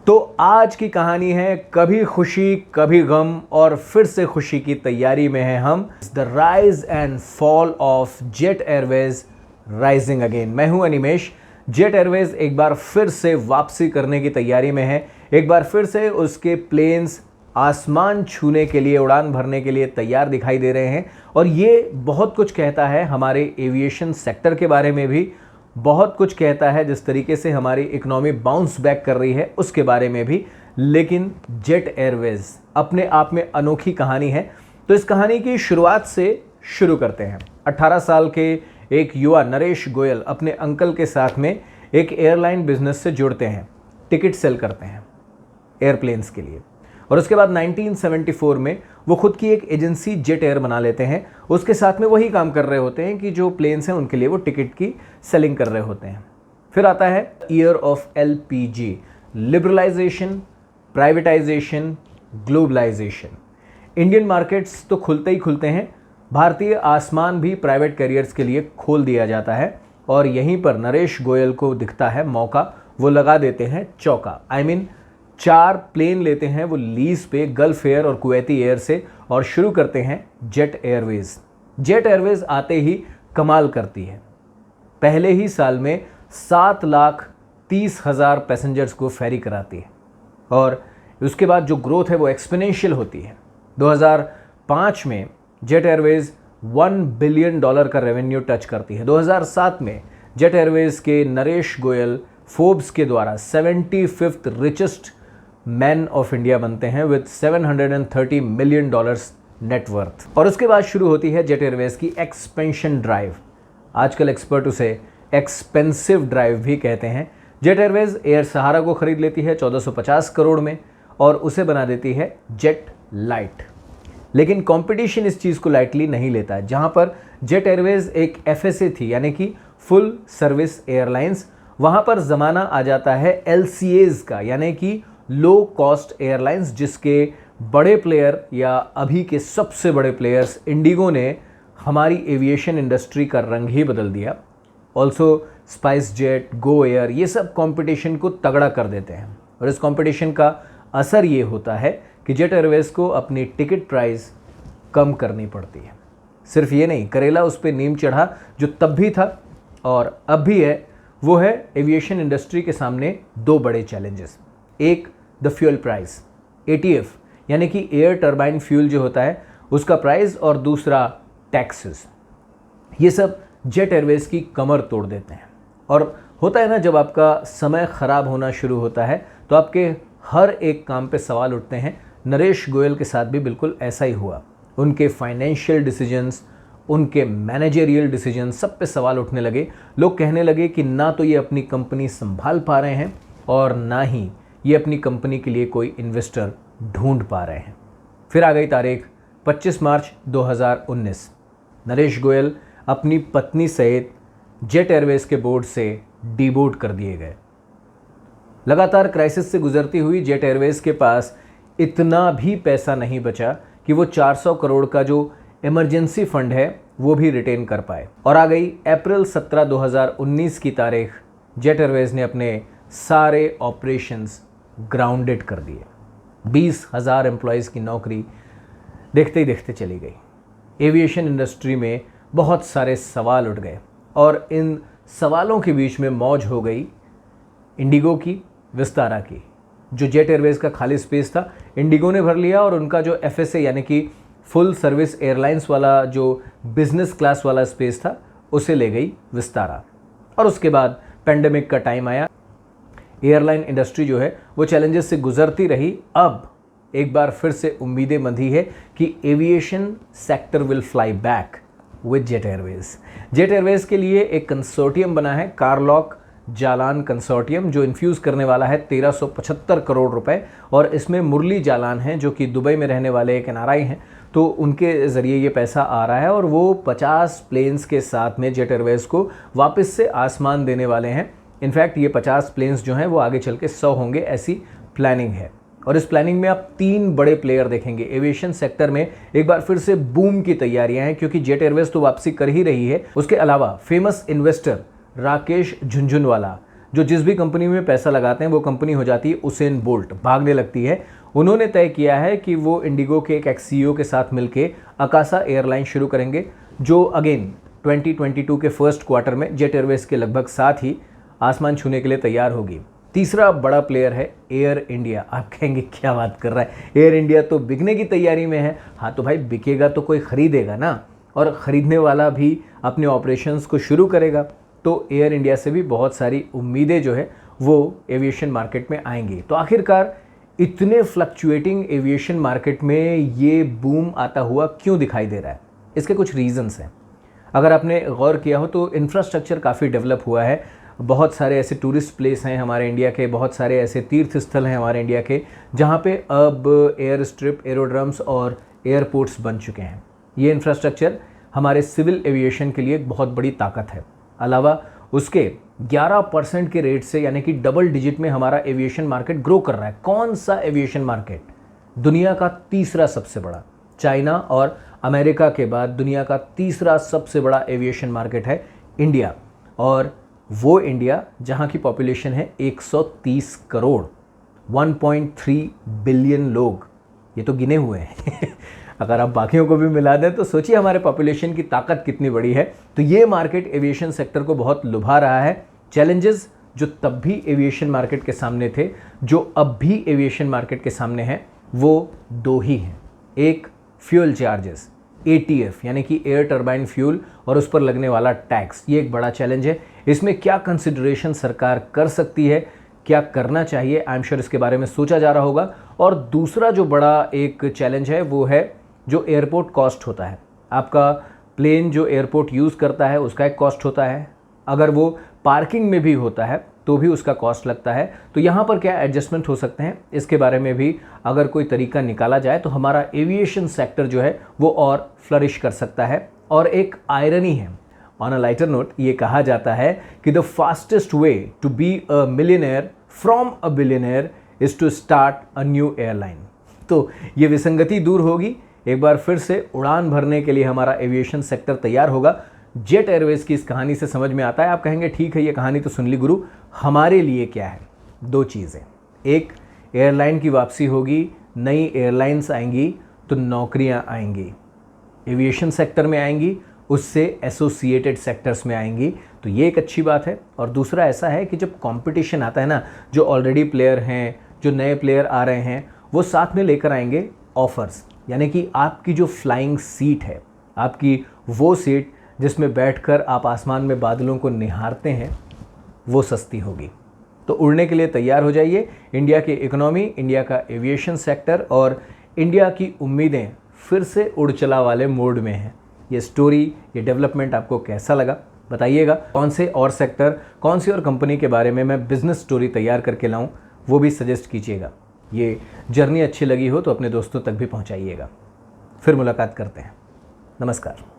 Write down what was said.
तो आज की कहानी है कभी खुशी कभी गम और फिर से खुशी की तैयारी में है हम। The rise and fall of jet Airways rising again. मैं हूं अनिमेश। जेट एयरवेज एक बार फिर से वापसी करने की तैयारी में है। एक बार फिर से उसके प्लेन्स आसमान छूने के लिए, उड़ान भरने के लिए तैयार दिखाई दे रहे हैं। और ये बहुत कुछ कहता है हमारे एविएशन सेक्टर के बारे में भी, बहुत कुछ कहता है जिस तरीके से हमारी इकोनॉमी बाउंस बैक कर रही है उसके बारे में भी। लेकिन जेट एयरवेज अपने आप में अनोखी कहानी है। तो इस कहानी की शुरुआत से शुरू करते हैं। 18 साल के एक युवा नरेश गोयल अपने अंकल के साथ में एक एयरलाइन बिजनेस से जुड़ते हैं, टिकट सेल करते हैं एयरप्लेन्स के लिए। और उसके बाद 1974 में वो खुद की एक एजेंसी जेट एयर बना लेते हैं। उसके साथ में वही काम कर रहे होते हैं कि जो प्लेन्स हैं उनके लिए वो टिकट की सेलिंग कर रहे होते हैं। फिर आता है year of LPG, liberalisation, privatisation, globalisation. Indian markets तो खुलते ही खुलते हैं, भारतीय आसमान भी प्राइवेट कैरियर्स के लिए खोल दिया जाता है। और यहीं पर नरेश गोयल को दिखता है मौका, वो लगा देते हैं चौका। चार प्लेन लेते हैं वो लीज पे, गल्फ एयर और कुवैती एयर से, और शुरू करते हैं जेट एयरवेज। जेट एयरवेज आते ही कमाल करती है। पहले ही साल में 7,30,000 पैसेंजर्स को फेरी कराती है। और उसके बाद जो ग्रोथ है वो एक्सपोनेंशियल होती है। 2005 में जेट एयरवेज $1 बिलियन का रेवेन्यू टच करती है। 2007 में जेट एयरवेज के नरेश गोयल फोर्ब्स के द्वारा 75th richest man of India बनते हैं विद $730 मिलियन नेटवर्थ। और उसके बाद शुरू होती है जेट एयरवेज की एक्सपेंशन ड्राइव। आजकल एक्सपर्ट उसे एक्सपेंसिव ड्राइव भी कहते हैं। जेट एयरवेज एयर सहारा को खरीद लेती है 1450 करोड़ में और उसे बना देती है जेट लाइट। लेकिन कंपटीशन इस चीज़ को लाइटली नहीं लेता है। जहां पर जेट एयरवेज एक FSA थी, यानी कि फुल सर्विस एयरलाइंस, वहां पर ज़माना आ जाता है LCAs का, यानी कि लो कॉस्ट एयरलाइंस, जिसके बड़े प्लेयर या अभी के सबसे बड़े प्लेयर्स इंडिगो ने हमारी एविएशन इंडस्ट्री का रंग ही बदल दिया। Also spice jet, Go Air, ये सब कंपटीशन को तगड़ा कर देते हैं। और इस कंपटीशन का असर ये होता है कि जेट एयरवेज को अपनी टिकट प्राइस कम करनी पड़ती है। सिर्फ ये नहीं, करेला उस पर नीम चढ़ा जो तब भी था और अब भी है, वो है एविएशन इंडस्ट्री के सामने दो बड़े चैलेंजेस। एक, द फ्यूल प्राइस, ATF यानी कि एयर टर्बाइन फ्यूल जो होता है उसका प्राइस, और दूसरा टैक्सेस। ये सब जेट एयरवेज की कमर तोड़ देते हैं। और होता है ना, जब आपका समय ख़राब होना शुरू होता है तो आपके हर एक काम पे सवाल उठते हैं। नरेश गोयल के साथ भी बिल्कुल ऐसा ही हुआ। उनके फाइनेंशियल डिसीजंस, उनके मैनेजरियल डिसीजन, सब पे सवाल उठने लगे। लोग कहने लगे कि ना तो ये अपनी कंपनी संभाल पा रहे हैं और ना ही ये अपनी कंपनी के लिए कोई इन्वेस्टर ढूंढ पा रहे हैं। फिर आ गई तारीख 25 मार्च 2019। नरेश गोयल अपनी पत्नी सहित जेट एयरवेज के बोर्ड से डीबोर्ड कर दिए गए। लगातार क्राइसिस से गुजरती हुई जेट एयरवेज के पास इतना भी पैसा नहीं बचा कि वो 400 करोड़ का जो इमरजेंसी फंड है वो भी रिटेन कर पाए। और आ गई अप्रैल 17, 2019 की तारीख। जेट एयरवेज ने अपने सारे ऑपरेशंस ग्राउंडेड कर दिए। 20,000 एम्प्लॉयज़ की नौकरी देखते ही देखते चली गई। एविएशन इंडस्ट्री में बहुत सारे सवाल उठ गए और इन सवालों के बीच में मौज हो गई इंडिगो की, विस्तारा की। जो जेट एयरवेज का खाली स्पेस था इंडिगो ने भर लिया और उनका जो FSA यानी कि फुल सर्विस एयरलाइंस वाला जो बिजनेस क्लास वाला स्पेस था उसे ले गई विस्तारा। और उसके बाद पेंडेमिक का टाइम आया। एयरलाइन इंडस्ट्री जो है वो चैलेंजेस से गुजरती रही। अब एक बार फिर से उम्मीदें बंधी है कि aviation sector will fly back with jet Airways. Jet Airways के लिए एक कंसोर्टियम बना है, कार्लॉक जालान कंसोर्टियम, जो इन्फ्यूज़ करने वाला है 1375 करोड़ रुपए। और इसमें मुरली जालान हैं जो कि दुबई में रहने वाले एक NRI हैं, तो उनके ज़रिए ये पैसा आ रहा है। और वो 50 प्लेन्स के साथ में जेट एयरवेज को वापस से आसमान देने वाले हैं। इनफैक्ट ये 50 प्लेन्स जो हैं वो आगे चल के 100 होंगे, ऐसी प्लानिंग है। और इस प्लानिंग में आप 3 बड़े प्लेयर देखेंगे। एविएशन सेक्टर में एक बार फिर से बूम की तैयारियां हैं, क्योंकि जेट एयरवेज तो वापसी कर ही रही है। उसके अलावा फेमस इन्वेस्टर राकेश झुनझुनवाला, जो जिस भी कंपनी में पैसा लगाते हैं वो कंपनी हो जाती है उसेन बोल्ट, भागने लगती है। उन्होंने तय किया है कि वो इंडिगो के एक CEO के साथ मिलकर अकासा एयरलाइन शुरू करेंगे, जो अगेन 2022 के फर्स्ट क्वार्टर में जेट एयरवेज के लगभग साथ ही आसमान छूने के लिए तैयार होगी। तीसरा बड़ा प्लेयर है एयर इंडिया। आप कहेंगे क्या बात कर रहा है, एयर इंडिया तो बिकने की तैयारी में है। हाँ तो भाई बिकेगा तो कोई खरीदेगा ना, और ख़रीदने वाला भी अपने ऑपरेशंस को शुरू करेगा, तो एयर इंडिया से भी बहुत सारी उम्मीदें जो है वो एविएशन मार्केट में आएंगी। तो आखिरकार इतने फ्लक्चुएटिंग एविएशन मार्केट में ये बूम आता हुआ क्यों दिखाई दे रहा है? इसके कुछ रीजंस हैं। अगर आपने गौर किया हो तो इंफ्रास्ट्रक्चर काफ़ी डेवलप हुआ है। बहुत सारे ऐसे टूरिस्ट प्लेस हैं हमारे इंडिया के, बहुत सारे ऐसे तीर्थ स्थल हैं हमारे इंडिया के, जहाँ पे अब एयर स्ट्रिप, एरोड्रम्स और एयरपोर्ट्स बन चुके हैं। ये इंफ्रास्ट्रक्चर हमारे सिविल एविएशन के लिए एक बहुत बड़ी ताकत है। अलावा उसके 11% के रेट से, यानी कि डबल डिजिट में हमारा एविएशन मार्केट ग्रो कर रहा है। कौन सा एविएशन मार्केट? दुनिया का तीसरा सबसे बड़ा, चाइना और अमेरिका के बाद दुनिया का तीसरा सबसे बड़ा एविएशन मार्केट है इंडिया। और वो इंडिया जहां की पॉपुलेशन है 130 करोड़, 1.3 बिलियन लोग, ये तो गिने हुए हैं अगर आप बाकियों को भी मिला दें तो सोचिए हमारे पॉपुलेशन की ताकत कितनी बड़ी है। तो ये मार्केट एविएशन सेक्टर को बहुत लुभा रहा है। चैलेंजेस जो तब भी एविएशन मार्केट के सामने थे, जो अब भी एविएशन मार्केट के सामने हैं, वो दो ही हैं। एक फ्यूल चार्जेस, ATF यानी कि एयर टर्बाइन फ्यूल, और उस पर लगने वाला टैक्स, ये एक बड़ा चैलेंज है। इसमें क्या कंसिडरेशन सरकार कर सकती है, क्या करना चाहिए, आई एम श्योर इसके बारे में सोचा जा रहा होगा। और दूसरा जो बड़ा एक चैलेंज है वो है जो एयरपोर्ट कॉस्ट होता है। आपका प्लेन जो एयरपोर्ट यूज़ करता है उसका एक कॉस्ट होता है, अगर वो पार्किंग में भी होता है तो भी उसका कॉस्ट लगता है। तो यहाँ पर क्या एडजस्टमेंट हो सकते हैं, इसके बारे में भी अगर कोई तरीका निकाला जाए तो हमारा एविएशन सेक्टर जो है वो और फ्लरिश कर सकता है। और एक आयरनी है, ऑन अ लाइटर नोट, ये कहा जाता है कि the fastest way to be a millionaire from a billionaire is to start a new airline. तो ये विसंगति दूर होगी, एक बार फिर से उड़ान भरने के लिए हमारा एविएशन सेक्टर तैयार होगा। जेट एयरवेज की इस कहानी से समझ में आता है, आप कहेंगे ठीक है ये कहानी तो सुन ली गुरु, हमारे लिए क्या है? दो चीज़ें, एक एयरलाइन की वापसी होगी, नई एयरलाइंस आएंगी तो नौकरियां आएंगी, एविएशन सेक्टर में आएंगी, उससे एसोसिएटेड सेक्टर्स में आएंगी, तो ये एक अच्छी बात है। और दूसरा ऐसा है कि जब कंपटीशन आता है ना, जो ऑलरेडी प्लेयर हैं, जो नए प्लेयर आ रहे हैं, वो साथ में लेकर आएंगे ऑफर्स, यानी कि आपकी जो फ्लाइंग सीट है, आपकी वो सीट जिसमें बैठकर आप आसमान में बादलों को निहारते हैं, वो सस्ती होगी। तो उड़ने के लिए तैयार हो जाइए। इंडिया की इकोनॉमी, इंडिया का एविएशन सेक्टर और इंडिया की उम्मीदें फिर से उड़ चला वाले मोड में हैं। ये स्टोरी, ये डेवलपमेंट आपको कैसा लगा बताइएगा। कौन से और सेक्टर, कौन सी और कंपनी के बारे में मैं बिजनेस स्टोरी तैयार करके लाऊं, वो भी सजेस्ट कीजिएगा। ये जर्नी अच्छी लगी हो तो अपने दोस्तों तक भी पहुंचाइएगा। फिर मुलाकात करते हैं। नमस्कार।